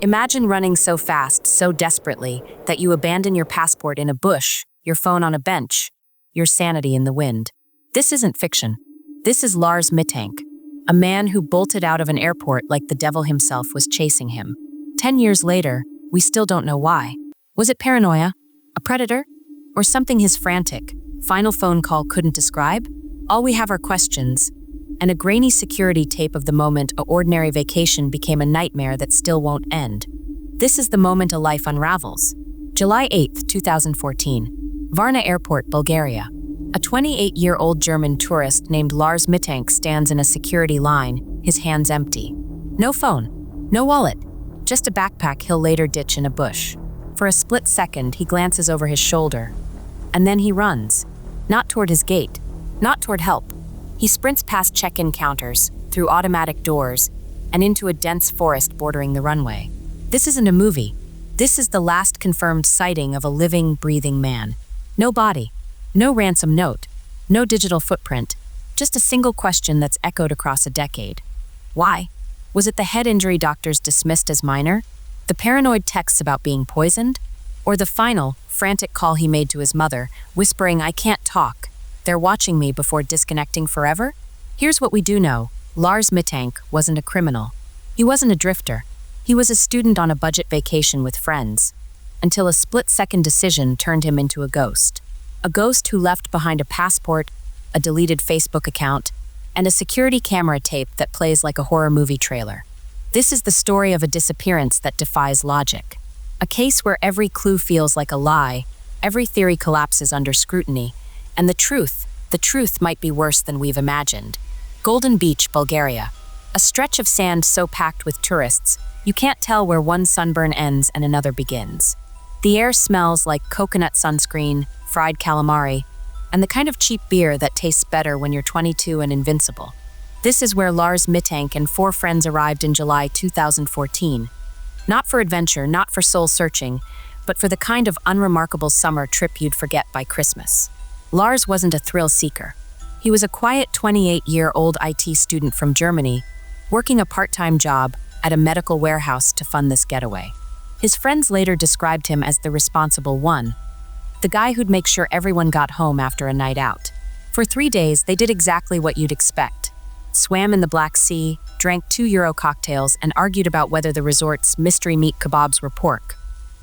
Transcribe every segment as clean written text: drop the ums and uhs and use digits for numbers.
Imagine running so fast, so desperately, that you abandon your passport in a bush, your phone on a bench, your sanity in the wind. This isn't fiction. This is Lars Mittank, a man who bolted out of an airport like the devil himself was chasing him. 10 years later, we still don't know why. Was it paranoia? A predator? Or something his frantic, final phone call couldn't describe? All we have are questions, and a grainy security tape of the moment an ordinary vacation became a nightmare that still won't end. This is the moment a life unravels. July 8, 2014. Varna Airport, Bulgaria. A 28-year-old German tourist named Lars Mittank stands in a security line, his hands empty. No phone, no wallet, just a backpack he'll later ditch in a bush. For a split second, he glances over his shoulder, and then he runs. Not toward his gate, not toward help. He sprints past check-in counters, through automatic doors, and into a dense forest bordering the runway. This isn't a movie. This is the last confirmed sighting of a living, breathing man. No body, no ransom note, no digital footprint, just a single question that's echoed across a decade. Why? Was it the head injury doctors dismissed as minor? The paranoid texts about being poisoned? Or the final, frantic call he made to his mother, whispering, "I can't talk. They're watching me," before disconnecting forever? Here's what we do know. Lars Mittank wasn't a criminal. He wasn't a drifter. He was a student on a budget vacation with friends, until a split-second decision turned him into a ghost. A ghost who left behind a passport, a deleted Facebook account, and a security camera tape that plays like a horror movie trailer. This is the story of a disappearance that defies logic. A case where every clue feels like a lie, every theory collapses under scrutiny, and the truth might be worse than we've imagined. Golden Beach, Bulgaria. A stretch of sand so packed with tourists, you can't tell where one sunburn ends and another begins. The air smells like coconut sunscreen, fried calamari, and the kind of cheap beer that tastes better when you're 22 and invincible. This is where Lars Mittank and 4 friends arrived in July 2014. Not for adventure, not for soul-searching, but for the kind of unremarkable summer trip you'd forget by Christmas. Lars wasn't a thrill-seeker. He was a quiet 28-year-old IT student from Germany, working a part-time job at a medical warehouse to fund this getaway. His friends later described him as the responsible one, the guy who'd make sure everyone got home after a night out. For 3 days, they did exactly what you'd expect. Swam in the Black Sea, drank €2 cocktails, and argued about whether the resort's mystery meat kebabs were pork,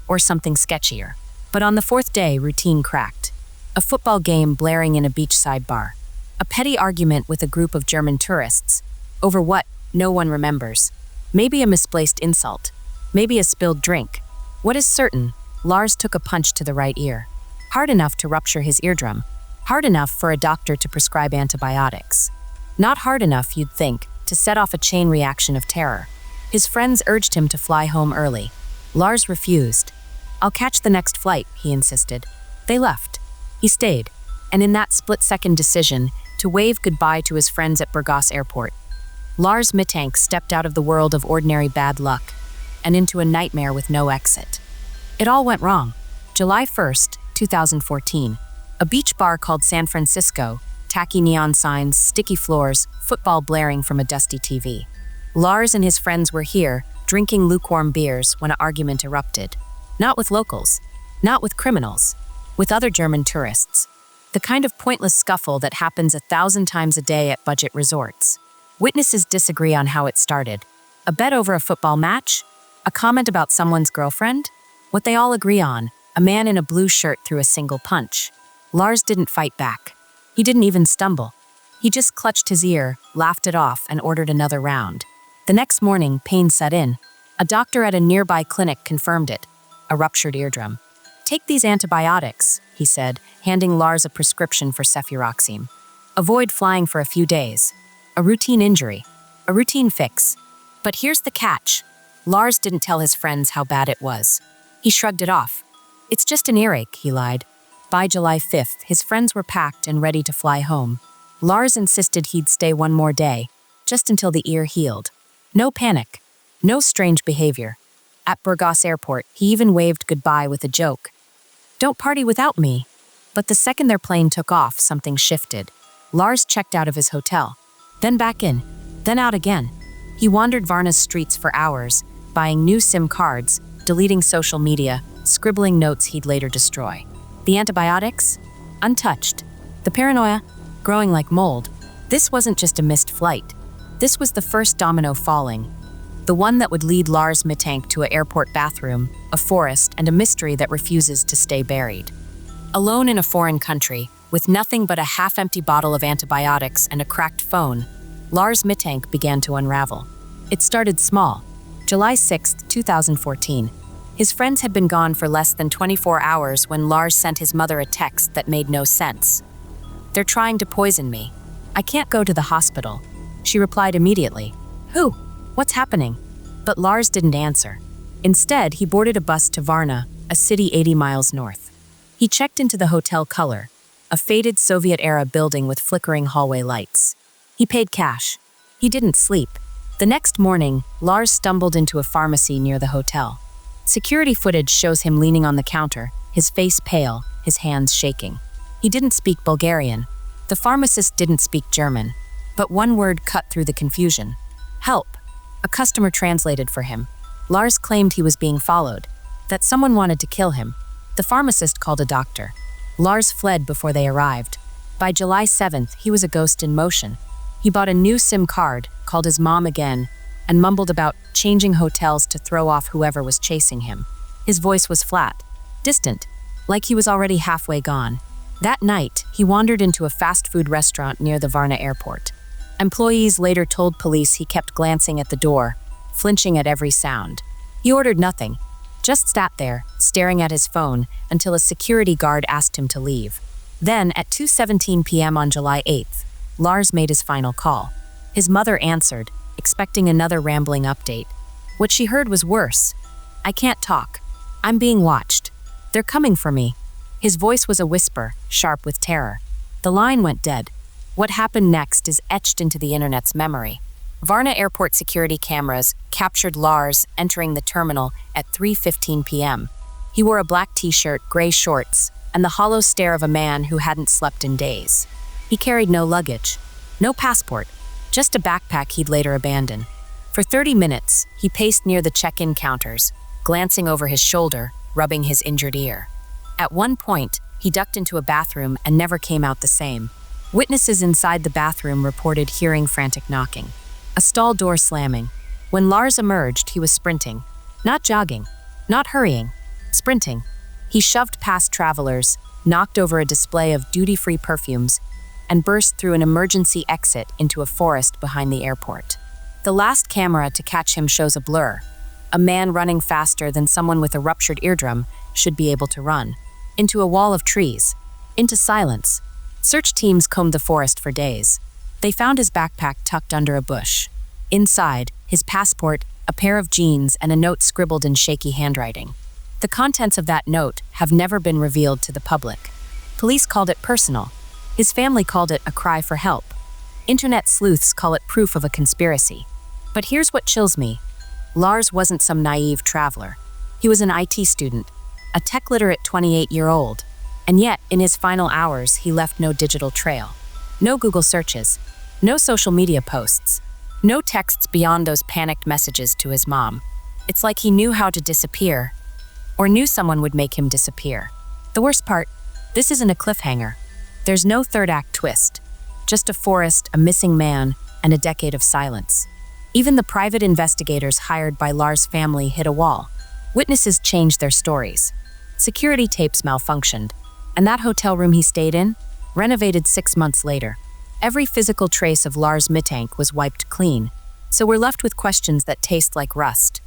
or something sketchier. But on the 4th day, routine cracked. A football game blaring in a beachside bar. A petty argument with a group of German tourists. Over what? No one remembers. Maybe a misplaced insult. Maybe a spilled drink. What is certain, Lars took a punch to the right ear. Hard enough to rupture his eardrum. Hard enough for a doctor to prescribe antibiotics. Not hard enough, you'd think, to set off a chain reaction of terror. His friends urged him to fly home early. Lars refused. "I'll catch the next flight," he insisted. They left. He stayed, and in that split-second decision, to wave goodbye to his friends at Burgas Airport, Lars Mittank stepped out of the world of ordinary bad luck and into a nightmare with no exit. It all went wrong. July 1st, 2014. A beach bar called San Francisco, tacky neon signs, sticky floors, football blaring from a dusty TV. Lars and his friends were here, drinking lukewarm beers, when an argument erupted. Not with locals, not with criminals, with other German tourists. The kind of pointless scuffle that happens 1,000 times a day at budget resorts. Witnesses disagree on how it started. A bet over a football match? A comment about someone's girlfriend? What they all agree on, a man in a blue shirt threw a single punch. Lars didn't fight back. He didn't even stumble. He just clutched his ear, laughed it off, and ordered another round. The next morning, pain set in. A doctor at a nearby clinic confirmed it. A ruptured eardrum. "Take these antibiotics," he said, handing Lars a prescription for cefuroxime. "Avoid flying for a few days. A routine injury. A routine fix." But here's the catch. Lars didn't tell his friends how bad it was. He shrugged it off. "It's just an earache," he lied. By July 5th, his friends were packed and ready to fly home. Lars insisted he'd stay one more day, just until the ear healed. No panic. No strange behavior. At Burgas Airport, he even waved goodbye with a joke. "Don't party without me." But the second their plane took off, something shifted. Lars checked out of his hotel, then back in, then out again. He wandered Varna's streets for hours, buying new SIM cards, deleting social media, scribbling notes he'd later destroy. The antibiotics? Untouched. The paranoia? Growing like mold. This wasn't just a missed flight. This was the first domino falling. The one that would lead Lars Mittank to an airport bathroom, a forest, and a mystery that refuses to stay buried. Alone in a foreign country, with nothing but a half-empty bottle of antibiotics and a cracked phone, Lars Mittank began to unravel. It started small. July 6, 2014. His friends had been gone for less than 24 hours when Lars sent his mother a text that made no sense. "They're trying to poison me. I can't go to the hospital." She replied immediately, "Who? What's happening?" But Lars didn't answer. Instead, he boarded a bus to Varna, a city 80 miles north. He checked into the Hotel Color, a faded Soviet-era building with flickering hallway lights. He paid cash. He didn't sleep. The next morning, Lars stumbled into a pharmacy near the hotel. Security footage shows him leaning on the counter, his face pale, his hands shaking. He didn't speak Bulgarian. The pharmacist didn't speak German. But one word cut through the confusion. "Help." A customer translated for him. Lars claimed he was being followed, that someone wanted to kill him. The pharmacist called a doctor. Lars fled before they arrived. By July 7th, he was a ghost in motion. He bought a new SIM card, called his mom again, and mumbled about changing hotels to throw off whoever was chasing him. His voice was flat, distant, like he was already halfway gone. That night, he wandered into a fast food restaurant near the Varna airport. Employees later told police he kept glancing at the door, flinching at every sound. He ordered nothing, just sat there, staring at his phone, until a security guard asked him to leave. Then, at 2:17 p.m. on July 8th, Lars made his final call. His mother answered, expecting another rambling update. What she heard was worse. "I can't talk. I'm being watched. They're coming for me." His voice was a whisper, sharp with terror. The line went dead. What happened next is etched into the internet's memory. Varna airport security cameras captured Lars entering the terminal at 3:15 p.m. He wore a black t-shirt, gray shorts, and the hollow stare of a man who hadn't slept in days. He carried no luggage, no passport, just a backpack he'd later abandon. For 30 minutes, he paced near the check-in counters, glancing over his shoulder, rubbing his injured ear. At one point, he ducked into a bathroom and never came out the same. Witnesses inside the bathroom reported hearing frantic knocking, a stall door slamming. When Lars emerged, he was sprinting. Not jogging, not hurrying, sprinting. He shoved past travelers, knocked over a display of duty-free perfumes, and burst through an emergency exit into a forest behind the airport. The last camera to catch him shows a blur. A man running faster than someone with a ruptured eardrum should be able to run. Into a wall of trees. Into silence. Search teams combed the forest for days. They found his backpack tucked under a bush. Inside, his passport, a pair of jeans, and a note scribbled in shaky handwriting. The contents of that note have never been revealed to the public. Police called it personal. His family called it a cry for help. Internet sleuths call it proof of a conspiracy. But here's what chills me. Lars wasn't some naive traveler. He was an IT student, a tech-literate 28-year-old. And yet, in his final hours, he left no digital trail. No Google searches. No social media posts. No texts beyond those panicked messages to his mom. It's like he knew how to disappear, or knew someone would make him disappear. The worst part, this isn't a cliffhanger. There's no third act twist. Just a forest, a missing man, and a decade of silence. Even the private investigators hired by Lars' family hit a wall. Witnesses changed their stories. Security tapes malfunctioned. And that hotel room he stayed in? Renovated 6 months later. Every physical trace of Lars Mittank was wiped clean. So we're left with questions that taste like rust.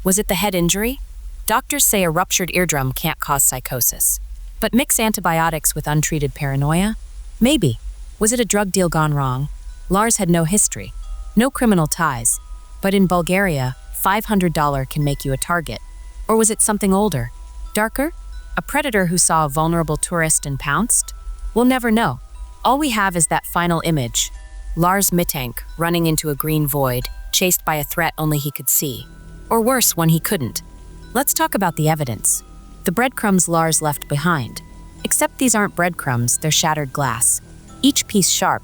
Was it the head injury? Doctors say a ruptured eardrum can't cause psychosis. But mix antibiotics with untreated paranoia? Maybe. Was it a drug deal gone wrong? Lars had no history. No criminal ties. But in Bulgaria, $500 can make you a target. Or was it something older? Darker? A predator who saw a vulnerable tourist and pounced? We'll never know. All we have is that final image. Lars Mittank running into a green void, chased by a threat only he could see. Or worse, one he couldn't. Let's talk about the evidence. The breadcrumbs Lars left behind. Except these aren't breadcrumbs, they're shattered glass. Each piece sharp.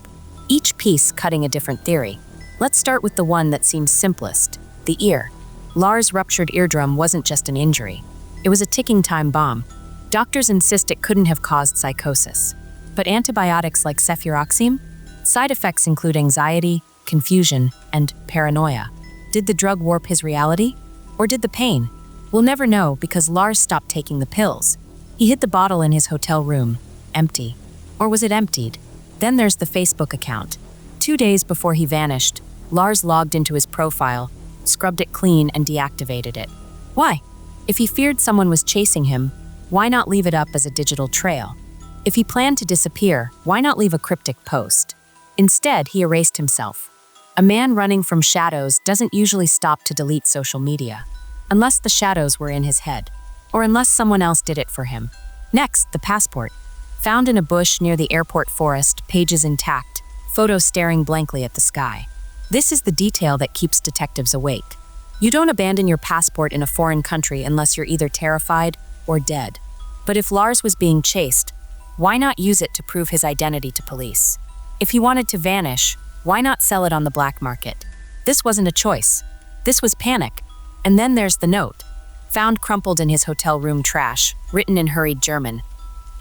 Each piece cutting a different theory. Let's start with the one that seems simplest. The ear. Lars' ruptured eardrum wasn't just an injury. It was a ticking time bomb. Doctors insist it couldn't have caused psychosis. But antibiotics like cefuroxime? Side effects include anxiety, confusion, and paranoia. Did the drug warp his reality? Or did the pain? We'll never know because Lars stopped taking the pills. He hid the bottle in his hotel room, empty. Or was it emptied? Then there's the Facebook account. 2 days before he vanished, Lars logged into his profile, scrubbed it clean, and deactivated it. Why? If he feared someone was chasing him, why not leave it up as a digital trail? If he planned to disappear, why not leave a cryptic post? Instead, he erased himself. A man running from shadows doesn't usually stop to delete social media, unless the shadows were in his head, or unless someone else did it for him. Next, the passport. Found in a bush near the airport forest, pages intact, photos staring blankly at the sky. This is the detail that keeps detectives awake. You don't abandon your passport in a foreign country unless you're either terrified or dead. But if Lars was being chased, why not use it to prove his identity to police? If he wanted to vanish, why not sell it on the black market? This wasn't a choice. This was panic. And then there's the note. Found crumpled in his hotel room trash, written in hurried German.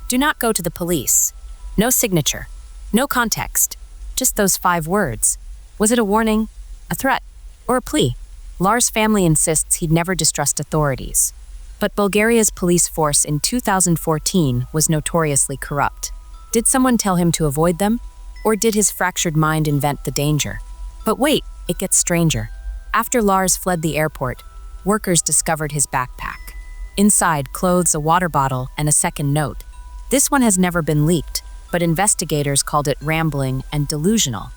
Do not go to the police. No signature. No context. Just those 5 words. Was it a warning, a threat, or a plea? Lars' family insists he'd never distrust authorities. But Bulgaria's police force in 2014 was notoriously corrupt. Did someone tell him to avoid them? Or did his fractured mind invent the danger? But wait, it gets stranger. After Lars fled the airport, workers discovered his backpack. Inside, clothes, a water bottle, and a second note. This one has never been leaked, but investigators called it rambling and delusional.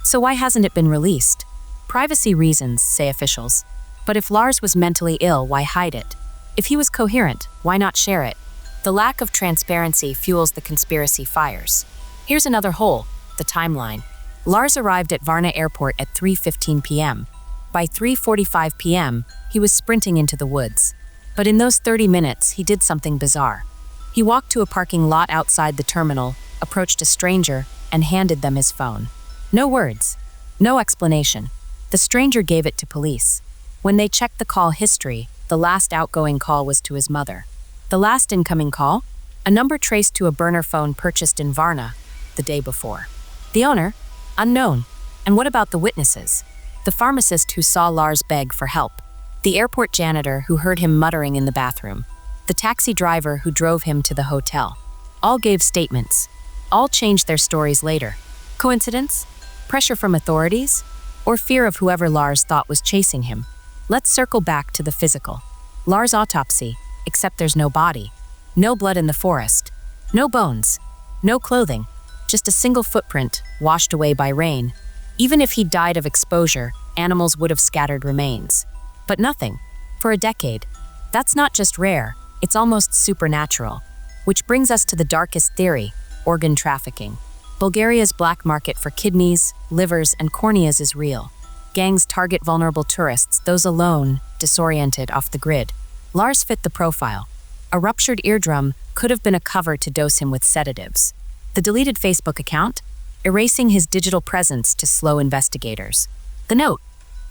So why hasn't it been released? Privacy reasons, say officials. But if Lars was mentally ill, why hide it? If he was coherent, why not share it? The lack of transparency fuels the conspiracy fires. Here's another hole, the timeline. Lars arrived at Varna Airport at 3:15 p.m. By 3:45 p.m., he was sprinting into the woods. But in those 30 minutes, he did something bizarre. He walked to a parking lot outside the terminal, approached a stranger, and handed them his phone. No words. No explanation. The stranger gave it to police. When they checked the call history, the last outgoing call was to his mother. The last incoming call? A number traced to a burner phone purchased in Varna the day before. The owner? Unknown. And what about the witnesses? The pharmacist who saw Lars beg for help. The airport janitor who heard him muttering in the bathroom. The taxi driver who drove him to the hotel. All gave statements. All changed their stories later. Coincidence? Pressure from authorities? Or fear of whoever Lars thought was chasing him? Let's circle back to the physical. Lars' autopsy, except there's no body. No blood in the forest. No bones. No clothing. Just a single footprint, washed away by rain. Even if he died of exposure, animals would have scattered remains. But nothing. For a decade. That's not just rare, it's almost supernatural. Which brings us to the darkest theory, organ trafficking. Bulgaria's black market for kidneys, livers, and corneas is real. Gangs target vulnerable tourists, those alone, disoriented, off the grid. Lars fit the profile. A ruptured eardrum could have been a cover to dose him with sedatives. The deleted Facebook account? Erasing his digital presence to slow investigators. The note?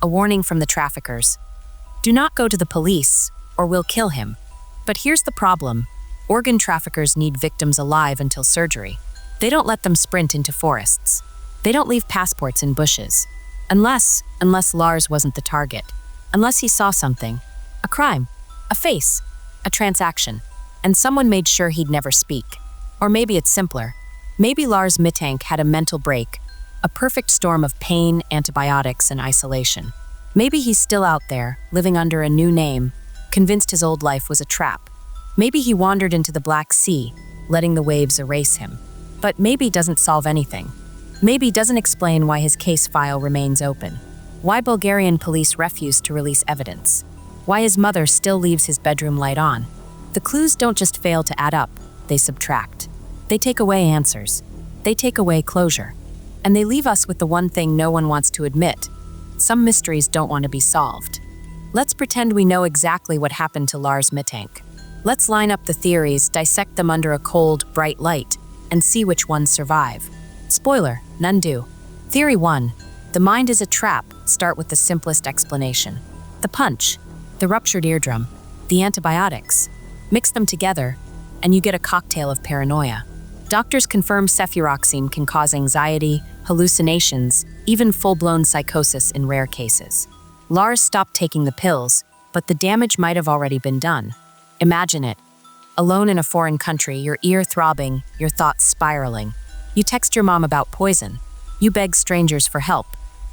A warning from the traffickers. Do not go to the police, or we'll kill him. But here's the problem. Organ traffickers need victims alive until surgery. They don't let them sprint into forests. They don't leave passports in bushes. Unless Lars wasn't the target. Unless he saw something. A crime. A face. A transaction. And someone made sure he'd never speak. Or maybe it's simpler. Maybe Lars Mittank had a mental break. A perfect storm of pain, antibiotics, and isolation. Maybe he's still out there, living under a new name, convinced his old life was a trap. Maybe he wandered into the Black Sea, letting the waves erase him. But maybe doesn't solve anything. Maybe doesn't explain why his case file remains open. Why Bulgarian police refuse to release evidence. Why his mother still leaves his bedroom light on. The clues don't just fail to add up, they subtract. They take away answers. They take away closure. And they leave us with the one thing no one wants to admit. Some mysteries don't want to be solved. Let's pretend we know exactly what happened to Lars Mittank. Let's line up the theories, dissect them under a cold, bright light, and see which ones survive. Spoiler, none do. Theory 1. The mind is a trap. Start with the simplest explanation. The punch. the ruptured eardrum, the antibiotics. Mix them together, and you get a cocktail of paranoia. Doctors confirm cefuroxime can cause anxiety, hallucinations, even full-blown psychosis in rare cases. Lars stopped taking the pills, but the damage might have already been done. Imagine it. Alone in a foreign country, your ear throbbing, your thoughts spiraling. You text your mom about poison. You beg strangers for help.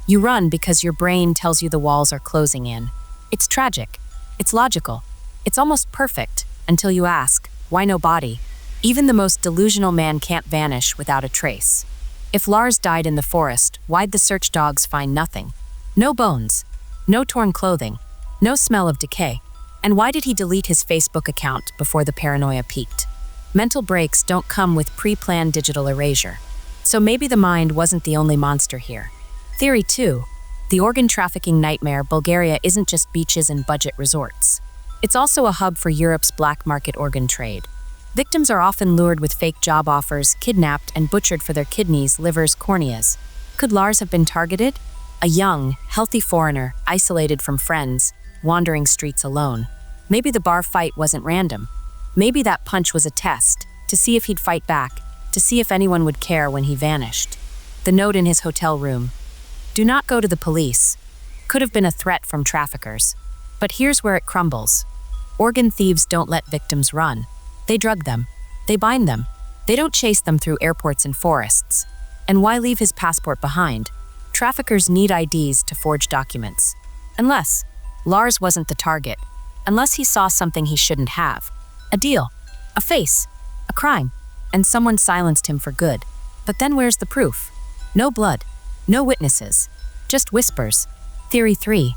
You run because your brain tells you the walls are closing in. It's tragic. It's logical. It's almost perfect, until you ask, why no body? Even the most delusional man can't vanish without a trace. If Lars died in the forest, why'd the search dogs find nothing? No bones. No torn clothing. No smell of decay. And why did he delete his Facebook account before the paranoia peaked? Mental breaks don't come with pre-planned digital erasure. So maybe the mind wasn't the only monster here. Theory 2. The organ trafficking nightmare Bulgaria isn't just beaches and budget resorts. It's also a hub for Europe's black market organ trade. Victims are often lured with fake job offers, kidnapped, and butchered for their kidneys, livers, corneas. Could Lars have been targeted? A young, healthy foreigner, isolated from friends, wandering streets alone. Maybe the bar fight wasn't random. Maybe that punch was a test, to see if he'd fight back, to see if anyone would care when he vanished. The note in his hotel room. Do not go to the police. Could have been a threat from traffickers. But here's where it crumbles. Organ thieves don't let victims run. They drug them. They bind them. They don't chase them through airports and forests. And why leave his passport behind? Traffickers need IDs to forge documents. Unless Lars wasn't the target. Unless he saw something he shouldn't have. A deal. A face. A crime. And someone silenced him for good. But then where's the proof? No blood. No witnesses. Just whispers. Theory 3.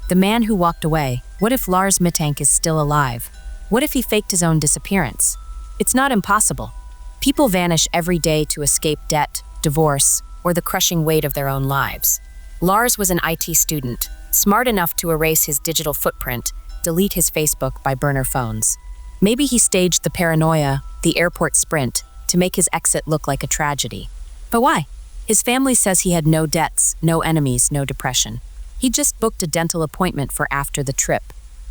The man who walked away. What if Lars Mittank is still alive? What if he faked his own disappearance? It's not impossible. People vanish every day to escape debt, divorce, or the crushing weight of their own lives. Lars was an IT student, smart enough to erase his digital footprint, delete his Facebook by burner phones. Maybe he staged the paranoia, the airport sprint, to make his exit look like a tragedy. But why? His family says he had no debts, no enemies, no depression. He just booked a dental appointment for after the trip.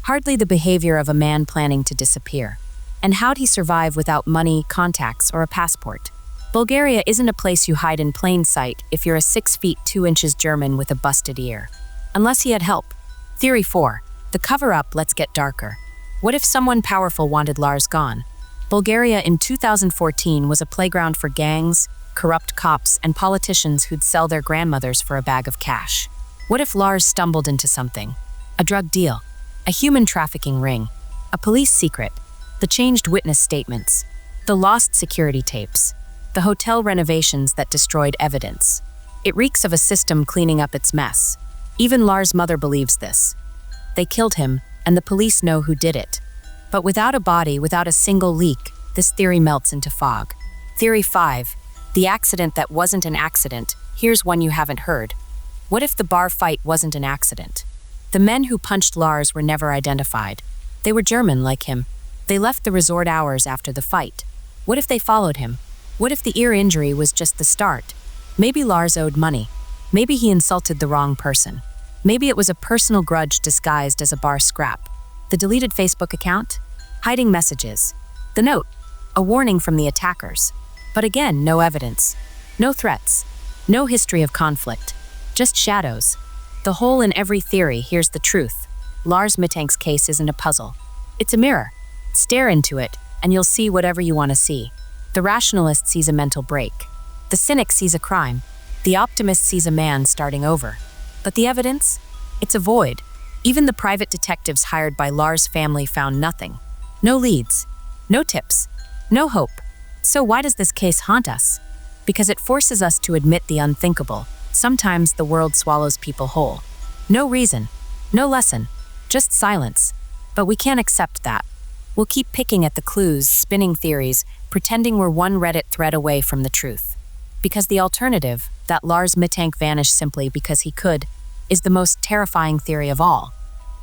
Hardly the behavior of a man planning to disappear. And how'd he survive without money, contacts, or a passport? Bulgaria isn't a place you hide in plain sight if you're a 6 feet 2 inches German with a busted ear. Unless he had help. Theory 4. The cover-up lets get darker. What if someone powerful wanted Lars gone? Bulgaria in 2014 was a playground for gangs, corrupt cops, and politicians who'd sell their grandmothers for a bag of cash. What if Lars stumbled into something? A drug deal. A human trafficking ring. A police secret. The changed witness statements. The lost security tapes. The hotel renovations that destroyed evidence. It reeks of a system cleaning up its mess. Even Lars' mother believes this. They killed him, and the police know who did it. But without a body, without a single leak, this theory melts into fog. Theory 5. The accident that wasn't an accident. Here's one you haven't heard. What if the bar fight wasn't an accident? The men who punched Lars were never identified. They were German like him. They left the resort hours after the fight. What if they followed him? What if the ear injury was just the start? Maybe Lars owed money. Maybe he insulted the wrong person. Maybe it was a personal grudge disguised as a bar scrap. The deleted Facebook account? Hiding messages. The note. A warning from the attackers. But again, no evidence. No threats. No history of conflict. Just shadows. The hole in every theory, here's the truth. Lars Mittank's case isn't a puzzle. It's a mirror. Stare into it, and you'll see whatever you want to see. The rationalist sees a mental break. The cynic sees a crime. The optimist sees a man starting over. But the evidence? It's a void. Even the private detectives hired by Lars' family found nothing. No leads. No tips. No hope. So why does this case haunt us? Because it forces us to admit the unthinkable. Sometimes the world swallows people whole. No reason. No lesson. Just silence. But we can't accept that. We'll keep picking at the clues, spinning theories, pretending we're one Reddit thread away from the truth. Because the alternative, that Lars Mittank vanished simply because he could, is the most terrifying theory of all.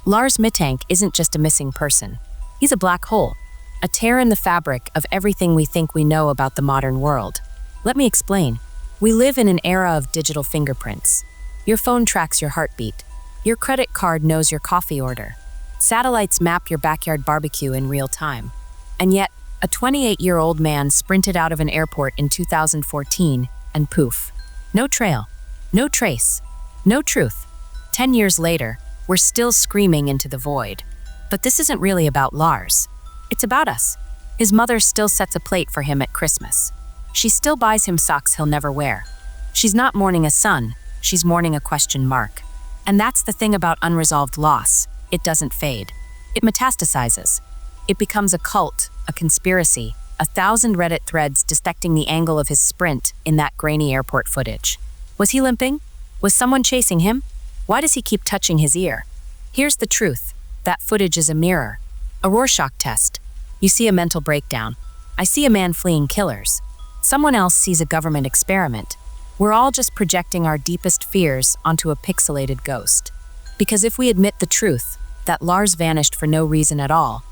Lars Mittank isn't just a missing person. He's a black hole. A tear in the fabric of everything we think we know about the modern world. Let me explain. We live in an era of digital fingerprints. Your phone tracks your heartbeat. Your credit card knows your coffee order. Satellites map your backyard barbecue in real time. And yet, a 28-year-old man sprinted out of an airport in 2014, and poof. No trail, no trace, no truth. 10 years later, we're still screaming into the void. But this isn't really about Lars. It's about us. His mother still sets a plate for him at Christmas. She still buys him socks he'll never wear. She's not mourning a son, she's mourning a question mark. And that's the thing about unresolved loss. It doesn't fade. It metastasizes. It becomes a cult, a conspiracy, 1,000 Reddit threads dissecting the angle of his sprint in that grainy airport footage. Was he limping? Was someone chasing him? Why does he keep touching his ear? Here's the truth. That footage is a mirror. A Rorschach test. You see a mental breakdown. I see a man fleeing killers. Someone else sees a government experiment. We're all just projecting our deepest fears onto a pixelated ghost. Because if we admit the truth, that Lars vanished for no reason at all,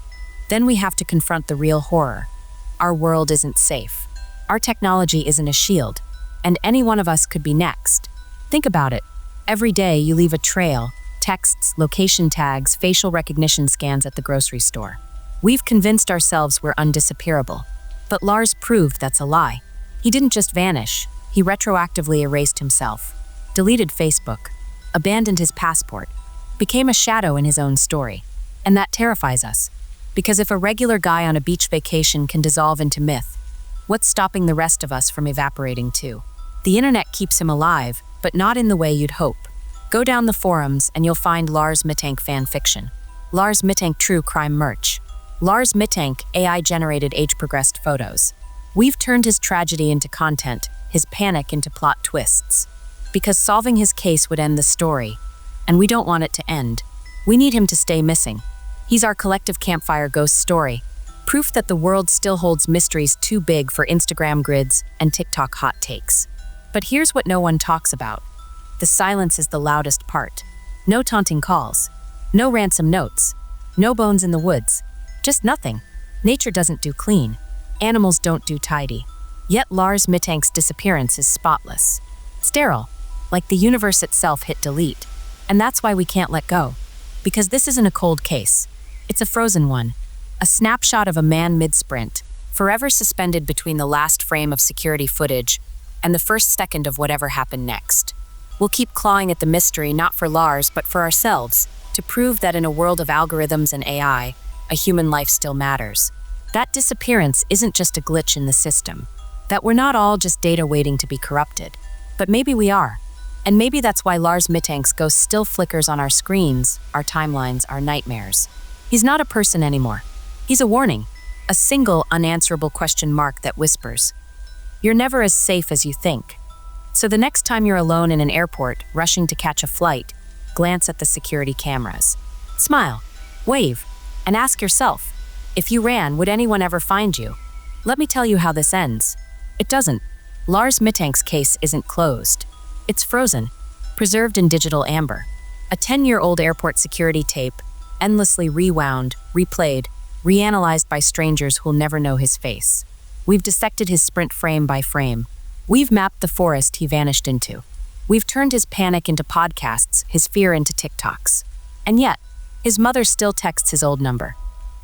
then we have to confront the real horror. Our world isn't safe. Our technology isn't a shield, and any one of us could be next. Think about it. Every day you leave a trail, texts, location tags, facial recognition scans at the grocery store. We've convinced ourselves we're undisappearable. But Lars proved that's a lie. He didn't just vanish, he retroactively erased himself, deleted Facebook, abandoned his passport, became a shadow in his own story. And that terrifies us. Because if a regular guy on a beach vacation can dissolve into myth, what's stopping the rest of us from evaporating too? The internet keeps him alive, but not in the way you'd hope. Go down the forums and you'll find Lars Mittank fan fiction, Lars Mittank true crime merch, Lars Mittank AI-generated age-progressed photos. We've turned his tragedy into content, his panic into plot twists. Because solving his case would end the story, and we don't want it to end. We need him to stay missing. He's our collective campfire ghost story, proof that the world still holds mysteries too big for Instagram grids and TikTok hot takes. But here's what no one talks about. The silence is the loudest part. No taunting calls. No ransom notes. No bones in the woods. Just nothing. Nature doesn't do clean. Animals don't do tidy. Yet Lars Mittank's disappearance is spotless. Sterile. Like the universe itself hit delete. And that's why we can't let go. Because this isn't a cold case. It's a frozen one. A snapshot of a man mid-sprint, forever suspended between the last frame of security footage and the first second of whatever happened next. We'll keep clawing at the mystery not for Lars, but for ourselves, to prove that in a world of algorithms and AI, a human life still matters. That disappearance isn't just a glitch in the system. That we're not all just data waiting to be corrupted. But maybe we are. And maybe that's why Lars Mittank's ghost still flickers on our screens, our timelines, our nightmares. He's not a person anymore. He's a warning. A single unanswerable question mark that whispers, "You're never as safe as you think." So the next time you're alone in an airport, rushing to catch a flight, glance at the security cameras. Smile, wave, and ask yourself, if you ran, would anyone ever find you? Let me tell you how this ends. It doesn't. Lars Mittank's case isn't closed. It's frozen, preserved in digital amber. A 10-year-old airport security tape, endlessly rewound, replayed, reanalyzed by strangers who'll never know his face. We've dissected his sprint frame by frame. We've mapped the forest he vanished into. We've turned his panic into podcasts, his fear into TikToks. And yet, his mother still texts his old number.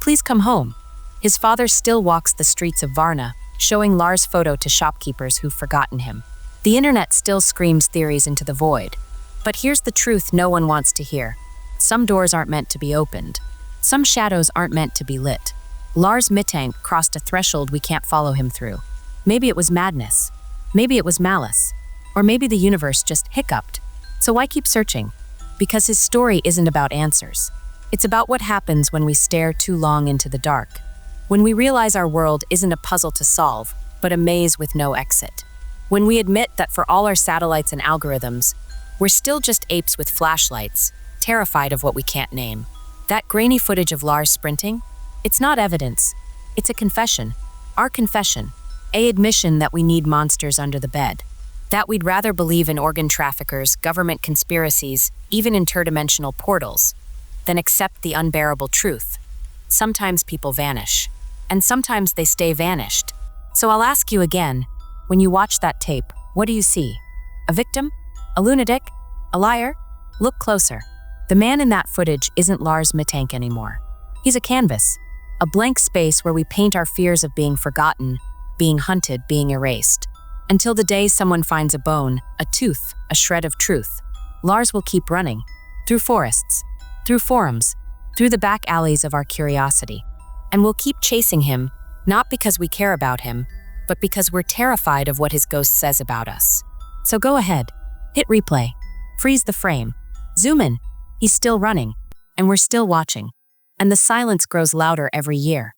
Please come home. His father still walks the streets of Varna, showing Lars' photo to shopkeepers who've forgotten him. The internet still screams theories into the void. But here's the truth no one wants to hear. Some doors aren't meant to be opened. Some shadows aren't meant to be lit. Lars Mittank crossed a threshold we can't follow him through. Maybe it was madness. Maybe it was malice. Or maybe the universe just hiccuped. So why keep searching? Because his story isn't about answers. It's about what happens when we stare too long into the dark. When we realize our world isn't a puzzle to solve, but a maze with no exit. When we admit that for all our satellites and algorithms, we're still just apes with flashlights, terrified of what we can't name. That grainy footage of Lars sprinting? It's not evidence. It's a confession. Our confession. A admission that we need monsters under the bed. That we'd rather believe in organ traffickers, government conspiracies, even interdimensional portals, than accept the unbearable truth. Sometimes people vanish. And sometimes they stay vanished. So I'll ask you again, when you watch that tape, what do you see? A victim? A lunatic? A liar? Look closer. The man in that footage isn't Lars Mittank anymore. He's a canvas, a blank space where we paint our fears of being forgotten, being hunted, being erased. Until the day someone finds a bone, a tooth, a shred of truth, Lars will keep running, through forests, through forums, through the back alleys of our curiosity. And we'll keep chasing him, not because we care about him, but because we're terrified of what his ghost says about us. So go ahead, hit replay, freeze the frame, zoom in. He's still running, and we're still watching. And the silence grows louder every year.